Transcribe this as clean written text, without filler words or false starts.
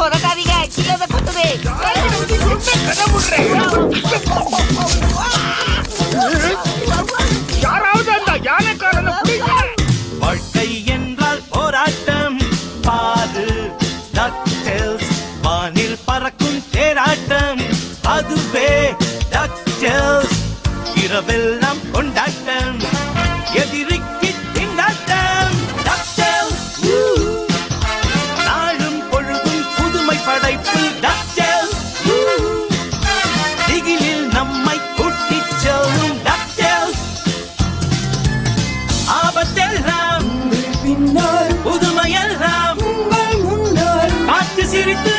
உதக்காதீங்க, கீழே தான் குத்துது. யாராவது அந்த யானைக்காரனை பிடிங்க. வாழ்க்கை என்றால் போராட்டம் பாரு டக்டெல்ஸ், வானில் பறக்கும் தேராட்டம் அதுவே டக்டெல்ஸ், இரவெல்லாம் கொண்டாட்டம் எதிரிக்கு திண்டாட்டம் டக்டெல்ஸ், நாளும் பொழுதும் புதுமை படைப்பு டக்டெல்ஸ், திகிலில் நம்மை கூட்டிச் செல்லும் டக்டெல்ஸ், ஆபத்தெல்லாம் பின்னால் புதுமையெல்லாம் உங்கள் முன்னால் பார்த்து சிரித்து